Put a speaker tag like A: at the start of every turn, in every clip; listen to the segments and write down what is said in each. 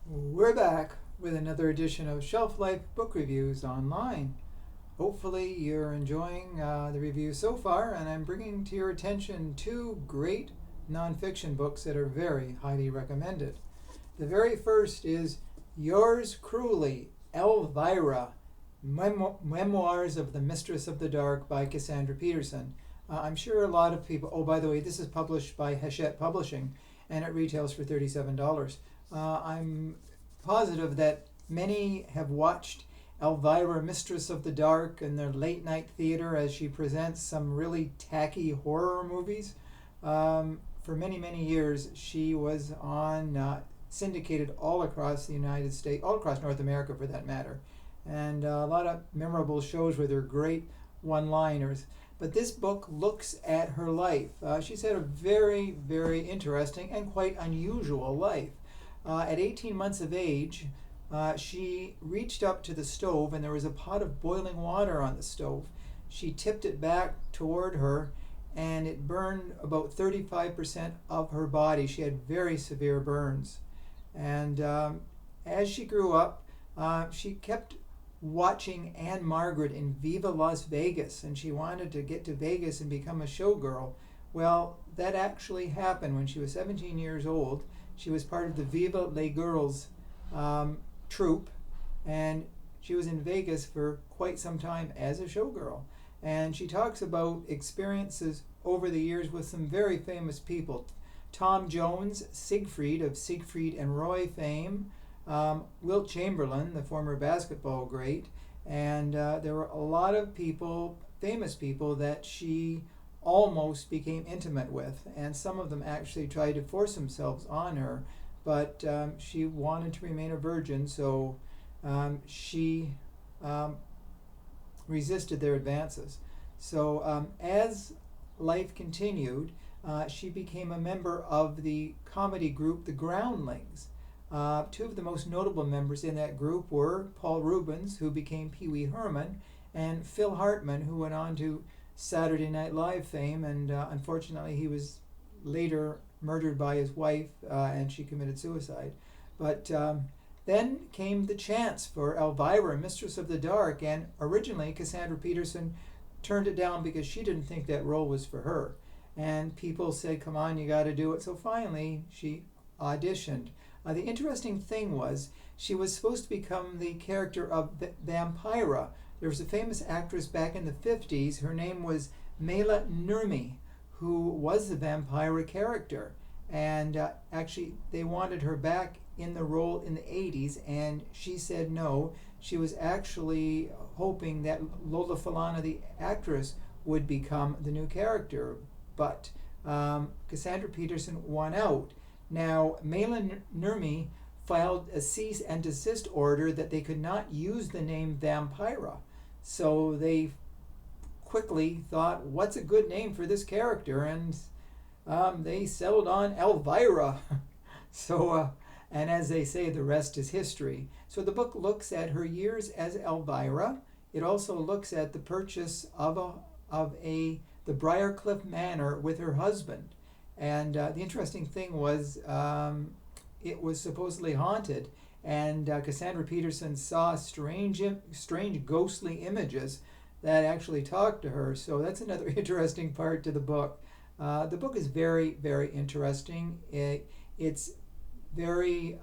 A: We're back with another edition of Shelf Life Book Reviews Online. Hopefully, you're enjoying the review so far, and I'm bringing to your attention two great nonfiction books that are very highly recommended. The very first is Yours Cruelly, Elvira, Memoirs of the Mistress of the Dark by Cassandra Peterson. I'm sure a lot of people, oh, by the way, this is published by Hachette Publishing, and it retails for $37. I'm positive that many have watched Elvira, Mistress of the Dark, in their late night theater as she presents some really tacky horror movies. For many, many years, she was on syndicated all across the United States, all across North America for that matter, and a lot of memorable shows with her great one-liners. But this book looks at her life. She's had a very, very interesting and quite unusual life. At 18 months of age, she reached up to the stove and there was a pot of boiling water on the stove. She tipped it back toward her and it burned about 35% of her body. She had very severe burns. And as she grew up, she kept watching Anne Margaret in Viva Las Vegas, and she wanted to get to Vegas and become a showgirl. Well, that actually happened when she was 17 years old. She was part of the Viva Les Girls troupe, and she was in Vegas for quite some time as a showgirl. And she talks about experiences over the years with some very famous people. Tom Jones, Siegfried of Siegfried and Roy fame, Wilt Chamberlain, the former basketball great, and there were a lot of people, famous people, that she almost became intimate with, and some of them actually tried to force themselves on her, but she wanted to remain a virgin, so she resisted their advances. So as life continued, she became a member of the comedy group The Groundlings. Two of the most notable members in that group were Paul Reubens, who became Pee Wee Herman, and Phil Hartman, who went on to Saturday Night Live fame, and unfortunately he was later murdered by his wife and she committed suicide. But then came the chance for Elvira, Mistress of the Dark, and originally Cassandra Peterson turned it down because she didn't think that role was for her. And people said, come on, you got to do it. So finally she auditioned. The interesting thing was she was supposed to become the character of Vampira. There was a famous actress back in the 50s. Her name was Mela Nurmi, who was the Vampira character. And actually, they wanted her back in the role in the 80s, and she said no. She was actually hoping that Lola Falana, the actress, would become the new character. But Cassandra Peterson won out. Now, Mela Nurmi filed a cease and desist order that they could not use the name Vampira. So they quickly thought, what's a good name for this character? And they settled on Elvira. So, and as they say, the rest is history. So the book looks at her years as Elvira. It also looks at the purchase of the Briarcliff Manor with her husband. And the interesting thing was it was supposedly haunted, and Cassandra Peterson saw strange ghostly images that actually talked to her. So that's another interesting part to the book. The book is very, very interesting. It's very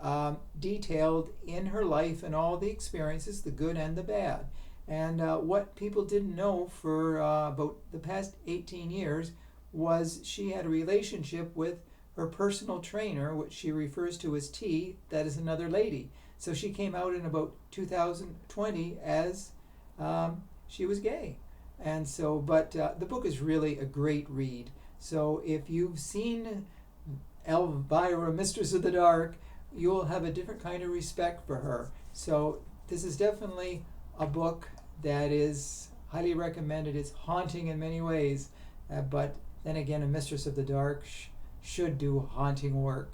A: detailed in her life and all the experiences, the good and the bad. And what people didn't know for about the past 18 years was she had a relationship with her personal trainer, which she refers to as T, that is another lady. So she came out in about 2020 as she was gay. And so, but the book is really a great read. So if you've seen Elvira, Mistress of the Dark, you'll have a different kind of respect for her. So this is definitely a book that is highly recommended. It's haunting in many ways, but then again, a Mistress of the Dark should do haunting work.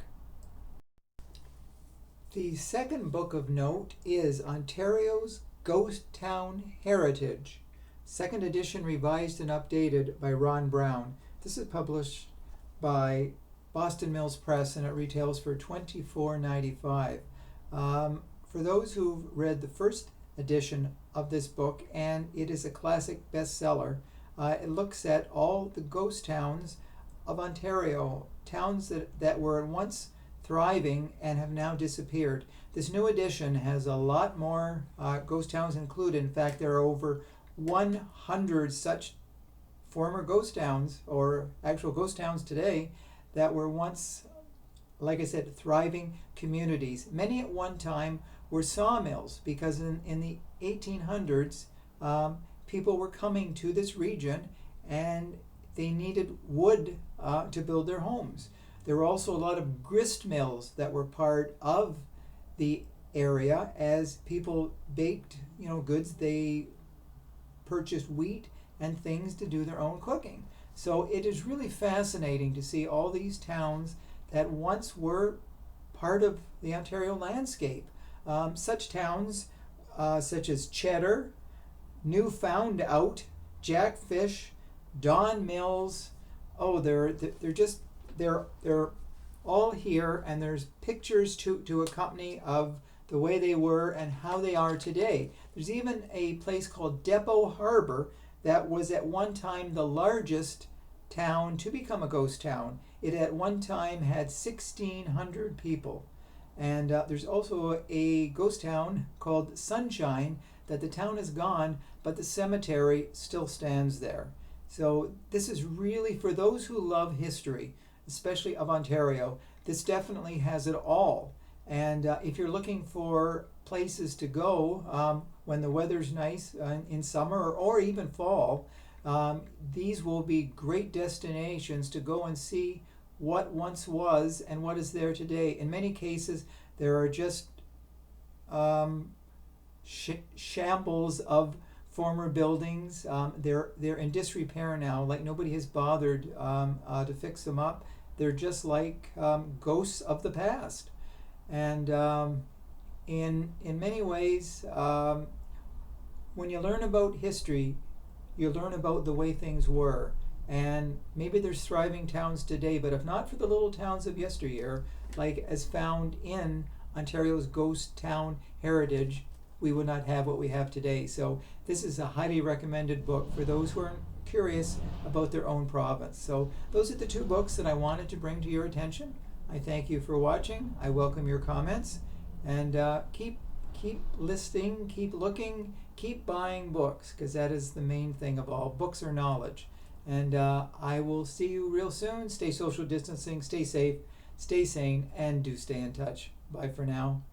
A: The second book of note is Ontario's Ghost Town Heritage, second edition revised and updated by Ron Brown. This is published by Boston Mills Press and it retails for $24.95. For those who've read the first edition of this book, and it is a classic bestseller, it looks at all the ghost towns of Ontario, towns that were once thriving and have now disappeared. This new edition has a lot more ghost towns included. In fact, there are over 100 such former ghost towns, or actual ghost towns today, that were once, like I said, thriving communities. Many at one time were sawmills, because in the 1800s, people were coming to this region and they needed wood to build their homes. There were also a lot of grist mills that were part of the area. As people baked, goods, they purchased wheat and things to do their own cooking. So it is really fascinating to see all these towns that once were part of the Ontario landscape. Such towns such as Cheddar, Newfound-out, Jackfish, Don Mills. Oh, they're all here, and there's pictures to accompany of the way they were and how they are today. There's even a place called Depot Harbor that was at one time the largest town to become a ghost town. It at one time had 1,600 people. And there's also a ghost town called Sunshine that the town is gone, but the cemetery still stands there. So this is really, for those who love history, especially of Ontario, this definitely has it all. And if you're looking for places to go when the weather's nice in summer or even fall, these will be great destinations to go and see what once was and what is there today. In many cases, there are just shambles of former buildings. They're in disrepair now, like nobody has bothered to fix them up. They're just like ghosts of the past. And in many ways, when you learn about history, you learn about the way things were. And maybe there's thriving towns today, but if not for the little towns of yesteryear, like as found in Ontario's ghost town heritage, we would not have what we have today. So this is a highly recommended book for those who are curious about their own province. So those are the two books that I wanted to bring to your attention. I thank you for watching. I welcome your comments, and keep listening, keep looking, keep buying books, because that is the main thing of all. Books are knowledge. And I will see you real soon. Stay social distancing, stay safe, stay sane, and do stay in touch. Bye for now.